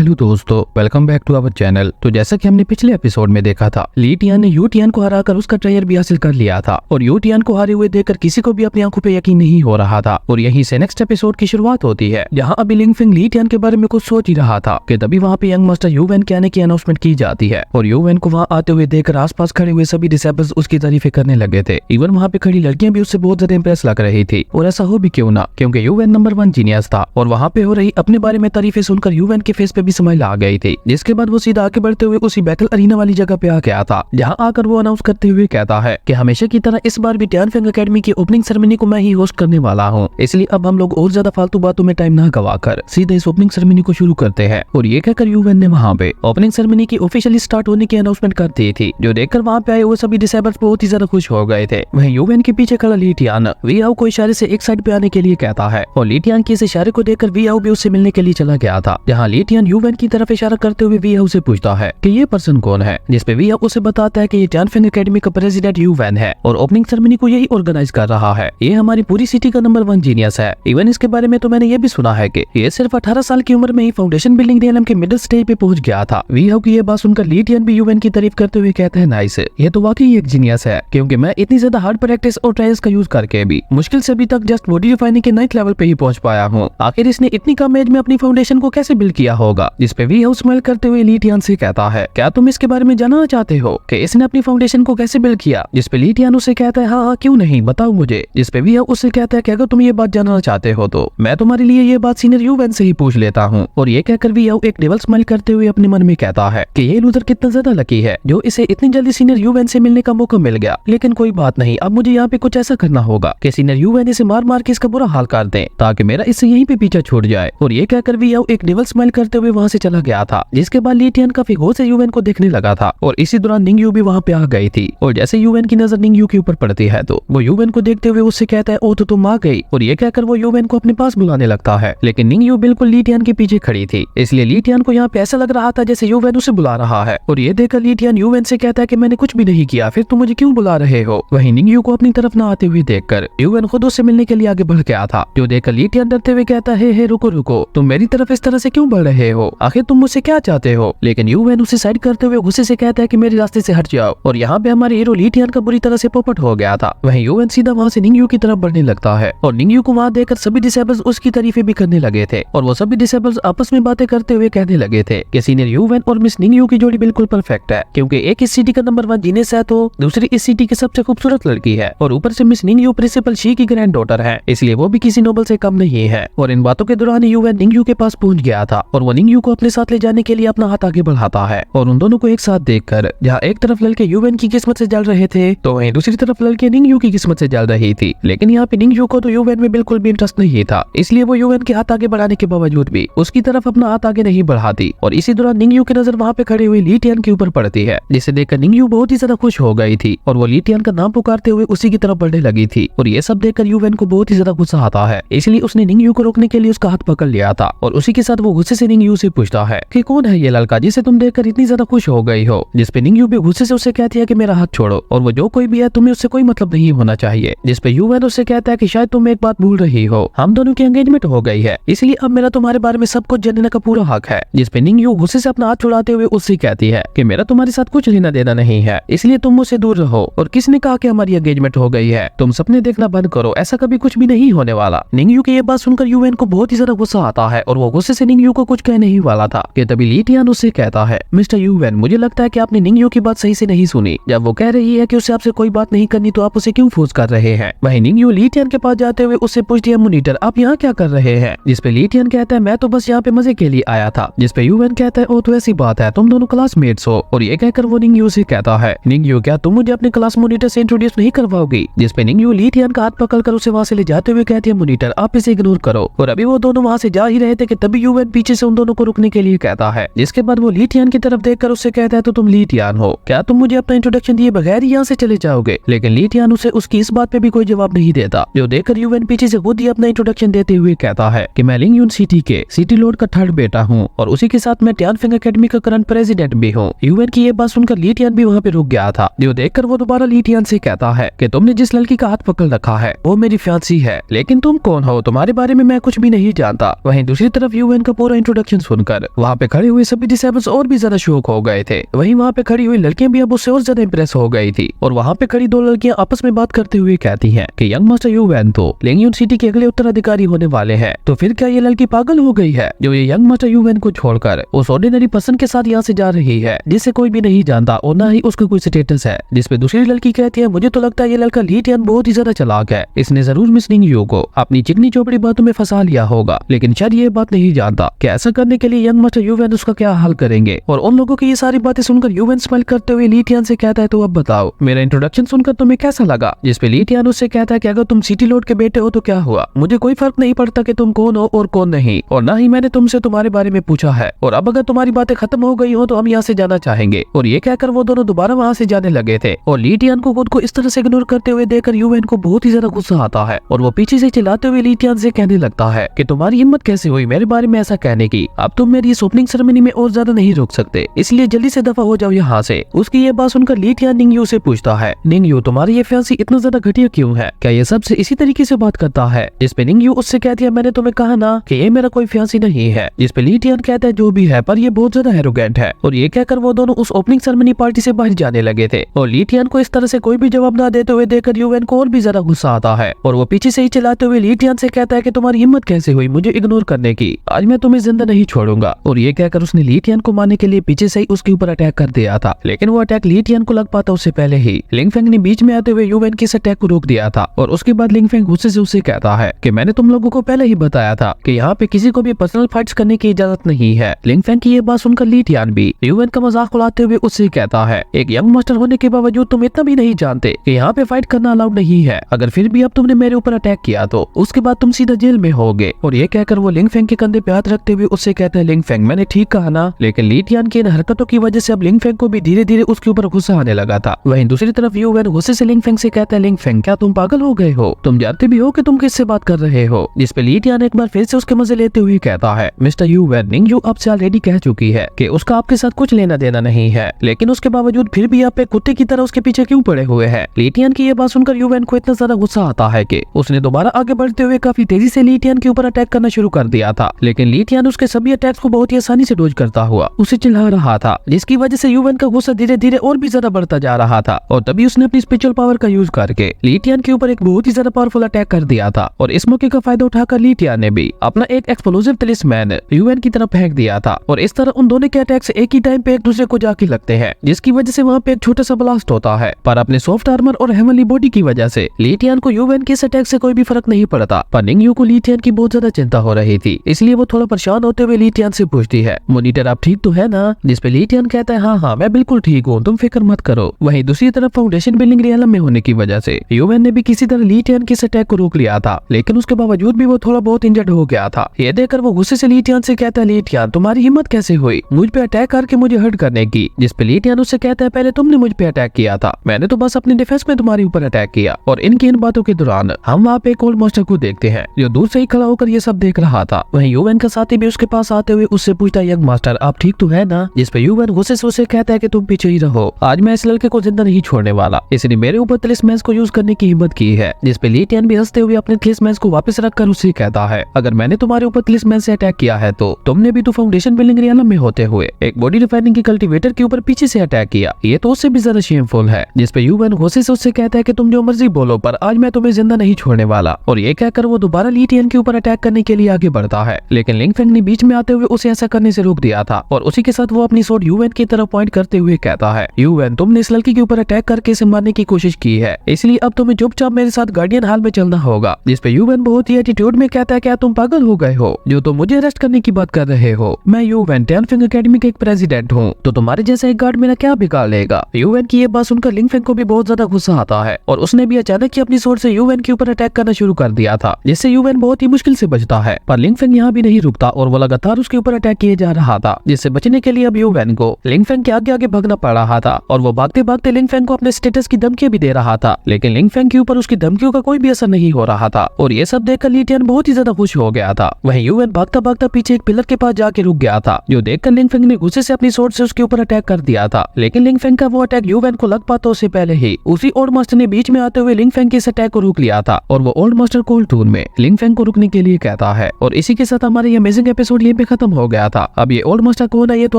Hello दोस्तों, welcome back to our channel. तो जैसा कि हमने पिछले एपिसोड में देखा था, ली टियान ने यू टियान को हराकर उसका ट्रायल भी हासिल कर लिया था और यू टियान को हारे हुए देखकर किसी को भी अपनी आंखों पे यकीन नहीं हो रहा था। और यहीं से नेक्स्ट एपिसोड की शुरुआत होती है, जहां अभी लिंगफिंग ली टियान के बारे में कुछ सोच ही रहा था कि तभी वहां पे यंग मास्टर यू वैन के आने की अनाउंसमेंट की जाती है और यू वैन को वहां आते हुए देखकर आसपास खड़े हुए सभी डिसेबल्स उसकी तारीफें करने लगे थे। इवन वहां पे खड़ी लड़कियां भी उससे बहुत ज्यादा इंप्रेस लग रही थी। और ऐसा हो भी क्यों ना, क्योंकि यू वैन नंबर 1 जीनियस था और वहां पे हो रही अपने बारे में तारीफें सुनकर यू वैन के फेस पे भी स्माइल आ गई थी। जिसके बाद वो सीधा आगे बढ़ते हुए उसी बैटल अरीना वाली जगह पे आ गया था, जहां आकर वो अनाउंस करते हुए कहता है कि हमेशा की तरह इस बार भी टियानफेंग एकेडमी की ओपनिंग सेरेमनी को मैं ही होस्ट करने वाला हूं। इसलिए अब हम लोग और ज्यादा फालतू बातों में टाइम ना गवाकर सीधे इस ओपनिंग सेरेमनी को शुरू करते हैं। और ये कहकर यू वैन ने वहां पे ओपनिंग सेरेमनी की ऑफिशियली स्टार्ट होने की अनाउंसमेंट कर दी थी, जो देखकर वहां पे आए वो सभी डिसेबल्स बहुत ही ज्यादा खुश हो गए थे। वहीं यू वैन के पीछे खड़ा ली टियान वी हाउ को इशारे से एक साइड पे आने के लिए कहता है और ली टियान के इस इशारे को देखकर वी हाउ भी उससे मिलने के लिए चला गया था, जहां ली टियान यू वैन की तरफ इशारा करते हुए वी हाउ से पूछता है कि ये पर्सन कौन है, जिसपे वी हाउ उसे बताता है कि ये टियानफेंग एकेडमी का प्रेसिडेंट यू वैन है और ओपनिंग सेरेमनी को यही ऑर्गेनाइज कर रहा है। ये हमारी पूरी सिटी का नंबर 1 जीनियस है। इवन इसके बारे में तो मैंने ये भी सुना है कि ये सिर्फ 18 साल की उम्र में ही फाउंडेशन बिल्डिंग रियलम के मिडिल स्टेज पे पहुंच गया था। वी हाउ की ये बात सुनकर ली टियान भी यू वैन की तारीफ करते हुए कहते हैं नाइस, ये तो वाकई एक जीनियस है, क्योंकि मैं इतनी ज्यादा हार्ड प्रैक्टिस और ट्रायल्स का यूज करके भी मुश्किल से अभी तक जस्ट बॉडी रिफाइनिंग के 9th लेवल पे ही पहुंच पाया हूँ। आखिर इसने इतनी कम एज में अपनी फाउंडेशन को कैसे बिल्ड किया होगा। जिसपे वी हाउ स्माइल करते हुए ली टियान से कहता है क्या तुम इसके बारे में जानना चाहते हो कि इसने अपनी फाउंडेशन को कैसे बिल्ड किया। जिसपे ली टियान उसे कहता है हाँ क्यों नहीं, बताओ मुझे। जिसपे वी हाउ उससे कहता है कि अगर तुम ये बात जानना चाहते हो तो मैं तुम्हारे लिए ये बात सीनियर यू वैन से ही पूछ लेता हूँ। और ये कहकर वी हाउ एक डेविल स्माइल करते हुए अपने मन में कहता है कि ये लूजर कितना ज्यादा लकी है जो इसे इतनी जल्दी सीनियर यू वैन से मिलने का मौका मिल गया। लेकिन कोई बात नहीं, अब मुझे यहाँ पे कुछ ऐसा करना होगा कि सीनियर यू वैन इसे मार मार के इसका बुरा हाल कर दे ताकि मेरा इससे यहीं पे पीछा छूट जाए। और ये कहकर वी हाउ एक डेविल स्माइल करते हुए वहाँ से चला गया था। जिसके बाद ली टियान काफी गौर से यू वैन को देखने लगा था और इसी दौरान निंग यू भी वहाँ पे आ गई थी। और जैसे यू वैन की नजर निंग यू के ऊपर पड़ती है तो वो यू वैन को देखते हुए उससे कहता है ओ तो तुम आ गई। और ये कहकर वो यू वैन को अपने पास बुलाने लगता है, लेकिन निंग यू बिल्कुल ली टियान के पीछे खड़ी थी, इसलिए ली टियान को यहाँ पे ऐसा लग रहा था जैसे यू वैन उसे बुला रहा है। और ये देखकर ली टियान यू वैन से कहता है कि मैंने कुछ भी नहीं किया, फिर तुम मुझे क्यों बुला रहे हो। वहीं निंग यू को अपनी तरफ न आते हुए देखकर यू वैन खुद उससे मिलने के लिए आगे बढ़ गया था, जो देखकर ली टियान डरते हुए कहता है हे रुको रुको, तुम मेरी तरफ इस तरह से क्यों बढ़ रहे हो, आखिर तुम मुझसे क्या चाहते हो। लेकिन यू वैन उसे साइड करते हुए गुस्से से कहता है कि मेरे रास्ते से हट जाओ। और यहाँ पे हमारे हीरो ली टियान का बुरी तरह से पोपट हो गया था। वहीं यू वैन सीधा वहाँ से निंग यू की तरफ बढ़ने लगता है और निंग यू को वहाँ देखकर सभी डिसेबल्स उसकी तारीफें भी करने लगे थे और वो सभी डिसेबल्स आपस में बातें करते हुए कहने लगे थे कि सीनियर यू वैन और मिस निंग यू की जोड़ी बिल्कुल परफेक्ट है, क्योंकि एक इस सिटी का नंबर 1 जीनियस है तो दूसरी इस सिटी की सबसे खूबसूरत लड़की है और ऊपर से Miss Ning Yu principal Shi की ग्रैंड डॉटर है, इसलिए वो भी किसी नोबल से कम नहीं है। और इन बातों के दौरान यू वैन निंग यू के पास पहुंच गया था और वो निंग यू को अपने साथ ले जाने के लिए अपना हाथ आगे बढ़ाता है। और उन दोनों को एक साथ देखकर जहाँ एक तरफ लड़के यू वैन की किस्मत से जल रहे थे तो वहीं दूसरी तरफ लड़के निंग यू की किस्मत से जल रही थी। लेकिन यहाँ पे निंग यू को तो यू वैन में बिल्कुल भी इंटरेस्ट नहीं था, इसलिए वो यू वैन के हाथ आगे बढ़ाने के बावजूद भी उसकी तरफ अपना हाथ आगे नहीं बढ़ाती। और इसी दौरान निंग यू की नजर वहाँ पे खड़े हुए ली टियान के ऊपर पड़ती है, जिसे देखकर निंग यू बहुत ही ज्यादा खुश हो गई थी और वो ली टियान का नाम पुकारते हुए उसी की तरफ बढ़ने लगी थी। और ये सब देखकर यू वैन को बहुत ही ज्यादा गुस्सा आता है, इसलिए उसने निंग यू को रोकने के लिए उसका हाथ पकड़ लिया था। और उसी के साथ वो गुस्से से निंग यू से पूछता है कि कौन है ये लड़का जिसे तुम देखकर इतनी ज्यादा खुश हो गई हो। जिसपे निंग यू भी गुस्से से उससे कहती है कि मेरा हाथ छोड़ो और वो जो कोई भी है तुम्हें उससे कोई मतलब नहीं होना चाहिए। जिसपे यू वैन उससे कहता है कि शायद तुम एक बात भूल रही हो, हम दोनों की एंगेजमेंट हो गई है, इसलिए अब मेरा तुम्हारे बारे में सब कुछ जानने का पूरा हक है। जिसपे निंग यू गुस्से से अपना हाथ छुड़ाते हुए उससे कहती है कि मेरा तुम्हारे साथ कुछ लेना देना नहीं है, इसलिए तुम मुझसे दूर रहो। और किसने कहा कि हमारी एंगेजमेंट हो गई है, तुम सपने देखना बंद करो, ऐसा कभी कुछ भी नहीं होने वाला। निंग यू की ये बात सुनकर यू वैन को बहुत ही ज्यादा गुस्सा आता है और वो गुस्से से निंग यू को कुछ कहने ही वाला था कि तभी ली टियान उससे कहता है मिस्टर यू वैन, मुझे लगता है कि आपने निंग यू की बात सही से नहीं सुनी। जब वो कह रही है कि उससे आपसे कोई बात नहीं करनी तो आप उसे क्यों फोर्स कर रहे हैं। वहीं निंग यू ली टियान के पास जाते हुए उससे पूछती है मॉनिटर आप यहाँ क्या कर रहे हैं। जिसपे ली टियान कहता है मैं तो बस यहाँ पे मजे के लिए आया था। जिसपे यू वैन कहता है ओ तो ऐसी बात है, तुम दोनों क्लासमेट्स हो। और ये कहकर वो निंग यू से कहता है निंग यू क्या तुम मुझे अपने क्लास मॉनिटर से इंट्रोड्यूस नहीं करवाओगी। जिसपे निंग यू ली टियान का हाथ पकड़कर उसे वहाँ से ले जाते हुए कहती है मॉनिटर आप इसे इग्नोर करो। और अभी वो दोनों वहाँ से जा ही रहे थे कि तभी यू वैन पीछे से उन दोनों को रुकने के लिए कहता है। जिसके बाद वो ली टियान की तरफ देखकर उससे कहता है तो तुम ली टियान हो, क्या तुम मुझे अपना इंट्रोडक्शन दिए बगैर यहाँ से चले जाओगे। लेकिन ली टियान उसे उसकी इस बात पे भी कोई जवाब नहीं देता, जो देखकर यू वैन पीछे से खुद ही अपना इंट्रोडक्शन देते हुए कहता है कि मैं लिंग यून सिटी के सिटी लॉर्ड का थर्ड बेटा हूँ और उसी के साथ मैं टियानफेंग एकेडमी का करंट प्रेसिडेंट भी हूँ। यू वैन की ये बात सुनकर ली टियान भी वहाँ पे रुक गया था, जो देखकर वो दोबारा ली टियान से कहता है कि तुमने जिस लड़की का हाथ पकड़ रखा है वो मेरी फियांसी है, लेकिन तुम कौन हो, तुम्हारे बारे में मैं कुछ भी नहीं जानता। वहीं दूसरी तरफ यू वैन का पूरा इंट्रोडक्शन सुनकर वहाँ पे खड़े हुए सभी डिसेबल्स और भी ज्यादा शॉक हो गए थे। वहीं वहाँ पे खड़ी हुई लड़कियां भी अब उससे और ज्यादा इंप्रेस हो गई थी और वहाँ पे खड़ी दो लड़कियां आपस में बात करते हुए कहती हैं कि यंग मास्टर यू वैन तो लिंगयून सिटी के अगले उत्तराधिकारी होने वाले हैं, तो फिर क्या ये लड़की पागल हो गई है जो ये यंग मास्टर यू वैन को छोड़कर उस ऑर्डिनरी पर्सन के साथ यहाँ से जा रही है जिसे कोई भी नहीं जानता और न ही उसका कोई स्टेटस है। जिसपे दूसरी लड़की कहती है मुझे तो लगता है ये लड़का ली टियान बहुत ही ज्यादा चालाक है, इसने जरूर मिस लिंगयू को अपनी चिकनी चौपड़ी बातों में फंसा लिया होगा, लेकिन शायद ये बात नहीं जानता कि ऐसा करने के लिए यंग मास्टर यू वैन उसका क्या हाल करेंगे। और उन लोगों की ये सारी बातें सुनकर यू वैन स्माइल करते हुए ली टियान से कहता है तो अब बताओ मेरा इंट्रोडक्शन सुनकर तुम्हें कैसा लगा। जिसपे ली टियान उससे कहता है कि अगर तुम सिटी लॉर्ड के बेटे हो तो क्या हुआ, मुझे कोई फर्क नहीं पड़ता कि तुम कौन हो और कौन नहीं, और ना ही मैंने तुमसे तुम्हारे बारे में पूछा है, और अब अगर तुम्हारी बातें खत्म हो गई हो तो हम यहाँ से जाना चाहेंगे। और ये कहकर वो दोनों दोबारा वहाँ से जाने लगे थे और ली टियान को खुद को इस तरह से इग्नोर करते हुए देखकर यू वैन को बहुत ही ज्यादा गुस्सा आता है और वो पीछे से चिल्लाते हुए ली टियान से कहने लगता है कि तुम्हारी हिम्मत कैसे हुई मेरे बारे में ऐसा कहने की, अब तुम मेरी इस ओपनिंग सेरेमनी में और ज्यादा नहीं रुक सकते, इसलिए जल्दी से दफा हो जाओ यहाँ से। उसकी ये बात सुनकर ली टियान निंगयू से पूछता है निंगयू तुम्हारी ये फैंसी इतना ज्यादा घटिया क्यों है, क्या ये सबसे इसी तरीके से बात करता है। जिसपे निंगयू उससे कहती है मैंने तुम्हें कहा ना कि ये मेरा कोई फैंसी नहीं है। जिसपे ली टियान कहता है जो भी है पर ये बहुत ज्यादा एरोगेंट है, और ये कहकर वो दोनों उस ओपनिंग सेरेमनी पार्टी से बाहर जाने लगे थे। और ली टियान को इस तरह से कोई भी जवाब न देते हुए देखकर यू वैन को और भी ज्यादा गुस्सा आता है और वो पीछे से ही चिल्लाते हुए ली टियान से कहता है कि तुम्हारी हिम्मत कैसे हुई मुझे इग्नोर करने की, आज मैं तुम्हें जिंदा नहीं छोड़ूंगा। और ये कहकर उसने ली टियान को मारने के लिए पीछे से ही उसके ऊपर अटैक कर दिया था, लेकिन वो अटैक ली टियान को लग पाता उससे पहले ही लिंग फेंग ने बीच में आते हुए यू वैन के इस अटैक को रोक दिया था। और उसके बाद लिंग फेंग गुस्से से उससे कहता है कि मैंने तुम लोगों को पहले ही बताया था कि यहाँ पे किसी को भी पर्सनल फाइट्स करने की इजाजत नहीं है। लिंग फेंग की ये बात सुनकर ली टियान भी यू वैन का मजाक उड़ाते हुए उससे कहता है एक यंग मास्टर होने के बावजूद तुम इतना भी नहीं जानते कि यहाँ पे फाइट करना अलाउड नहीं है, अगर फिर भी अब तुमने मेरे ऊपर अटैक किया तो उसके बाद तुम सीधा जेल में होगे। और ये कहकर वो लिंग फेंग के कंधे पे हाथ रखते हुए उससे कहता है लिंग फेंग मैंने ठीक कहा ना। लेकिन ली टियान की इन हरकतों की वजह से अब लिंग फेंग को भी धीरे धीरे उसके ऊपर गुस्सा आने लगा था। वहीं दूसरी तरफ यू वैन गुस्से से लिंग फेंग से कहता है लिंग फेंग क्या तुम पागल हो गए हो, तुम जानते भी हो कि तुम किससे बात कर रहे हो। जिसपे ली टियान एक बार फिर से उसके मजे लेते हुए कहता है मिस्टर यू वैन निंगयू आपसे ऑलरेडी कह चुकी है कि उसका आपके साथ कुछ लेना देना नहीं है, लेकिन उसके बावजूद फिर भी आप एक कुत्ते की तरह उसके पीछे क्यों पड़े हुए हैं। ली टियान की ये बात सुनकर यू वैन को इतना ज्यादा गुस्सा आता है कि उसने दोबारा आगे बढ़ते हुए काफी तेजी से ली टियान के ऊपर अटैक करना शुरू कर दिया था, लेकिन ली टियान उसके सभी अटैक्स को बहुत ही आसानी से डोज करता हुआ उसे चिल्ला रहा था, जिसकी वजह से यू वैन का गुस्सा धीरे धीरे और भी ज्यादा बढ़ता जा रहा था। और तभी उसने अपनी स्पिरिचुअल पावर का यूज करके ली टियान के ऊपर एक बहुत ही ज्यादा पावरफुल अटैक कर दिया था। और इस मौके का फायदा उठाकर ली टियान ने भी अपना एक एक्सप्लोसिव तलिस्मैन यू वैन की तरफ फेंक दिया था, और इस तरह उन दोनों के अटैक्स एक ही टाइम पे एक दूसरे को जाके लगते हैं, जिसकी वजह से वहाँ पे एक छोटा सा ब्लास्ट होता है। पर अपने सॉफ्ट आर्मर और हेवनली बॉडी की वजह से ली टियान को यू वैन के इस अटैक से कोई भी फर्क नहीं पड़ता। पर निंगयू को ली टियान की बहुत ज्यादा चिंता हो रही थी, इसलिए वो थोड़ा परेशान होते हुए ली टियान से पूछती है मॉनिटर आप ठीक तो है ना। जिसपे ली टियान कहता है हाँ मैं बिल्कुल ठीक हूँ, तुम फिक्र मत करो। वहीं दूसरी तरफ फाउंडेशन बिल्डिंग रियलम में होने की वजह से यू वैन ने भी किसी तरह ली टियान के इस अटैक को रोक लिया था, लेकिन उसके बावजूद भी वो थोड़ा बहुत इंजर्ड हो गया था। ये देखकर वो गुस्से से ली टियान से कहता है ली टियान तुम्हारी हिम्मत कैसे हुई मुझ पे अटैक करके मुझे हर्ट करने की। जिसपे ली टियान उससे कहता है पहले तुमने मुझ पे अटैक किया था, मैंने तो बस अपने डिफेंस में तुम्हारे ऊपर अटैक किया। और इनकी इन बातों के दौरान हम वहाँ पे एक ओल्ड मास्टर को देखते हैं जो दूर से ही खड़ा होकर ये सब देख रहा था। वहीं यू वैन का साथी भी उसके पास आते हुए उससे पूछता है यंग मास्टर आप ठीक तो है ना। जिसपे यू वैन गुस्से से उसे कहता है कि तुम पीछे ही रहो, आज मैं इस लड़के को जिंदा नहीं छोड़ने वाला, इसने मेरे ऊपर तलिस्मैन्स को यूज करने की हिम्मत की है। जिसपे ली टियान भी हंसते हुए अपने तलिस्मैन्स को वापस रखकर उससे कहता है अगर मैंने तुम्हारे ऊपर तलिस्मैन से अटैक किया है तो तुमने भी तो फाउंडेशन बिल्डिंग रियलम में होते हुए एक बॉडी रिफाइनिंग की कल्टीवेटर के ऊपर पीछे से अटैक किया, ये तो उससे भी ज्यादा शेमफुल है। जिसपे यू वैन गुस्से से उससे कहता है कि तुम जो मर्जी बोलो पर आज मैं तुम्हें जिंदा नहीं छोड़ने वाला। और ये कहकर वो दोबारा ली टियान के ऊपर अटैक करने के लिए आगे बढ़ता है, लेकिन लिंग फेंग ने बीच में आते हुए उसे ऐसा करने से रोक दिया था। और उसी के साथ वो अपनी सोर्ड यू वैन की तरफ पॉइंट करते हुए कहता है यू वैन तुमने इस लड़की के ऊपर अटैक करके इसे मारने की कोशिश की है, इसलिए अब तुम्हें चुपचाप मेरे साथ गार्डियन हाल में चलना होगा। जिसपे यू वैन बहुत ही एटीट्यूड में कहता है क्या तुम पागल हो गए हो जो तुम मुझे अरेस्ट करने की बात कर रहे हो, मैं यू वैन टेनफिंग एकेडमी का एक प्रेसिडेंट हूँ, तो तुम्हारे जैसा एक गार्ड मेरा क्या बिगाड़ लेगा। यू वैन की ये बात सुनकर लिंग फेंग को भी बहुत ज्यादा गुस्सा आता है और उसने भी अचानक ही अपनी सोर्ड से यू वैन के ऊपर अटैक करना शुरू कर दिया था, जिससे यू वैन बहुत ही मुश्किल से बचता है। पर लिंग फेंग यहाँ भी नहीं रुकता और वो लगातार उसके ऊपर अटैक किए जा रहा था, जिससे बचने के लिए अब यू वैन को लिंग फेंग के आगे आगे भागना पड़ रहा था। और वो भागते भागते लिंग फेंग को अपने स्टेटस की धमकियां भी दे रहा था, लेकिन लिंग फेंग के ऊपर उसकी धमकियों का कोई भी असर नहीं हो रहा था। और ये सब देखकर ली टियान बहुत ही ज्यादा खुश हो गया था। वहीं यू वैन भागता भागता पीछे एक पिलर के पास जाके रुक गया था, जो देखकर लिंग फेंग ने गुस्से से अपनी सोर्ड से उसके ऊपर अटैक कर दिया था। लेकिन लिंग फेंग का वो अटैक यू वैन को लग पाता उससे पहले ही उसी ओल्ड मास्टर ने बीच में आते हुए लिंग फेंग के इस अटैक को रोक लिया था। और वो ओल्ड मास्टर कोल्ड टून में लिंग फेंग को रुकने के लिए कहता है। और इसी के साथ हमारे ये अमेजिंग एपिसोड ये पे खत्म हो गया था। अब ये ओल्ड मास्टर कौन है ये तो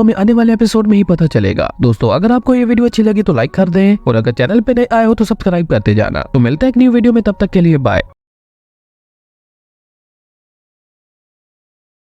हमें आने वाले एपिसोड में ही पता चलेगा। दोस्तों अगर आपको ये वीडियो अच्छी लगी तो लाइक कर दें और अगर चैनल पे नए आए हो तो सब्सक्राइब करते जाना। तो मिलते हैं एक न्यू वीडियो में, तब तक के लिए बाय।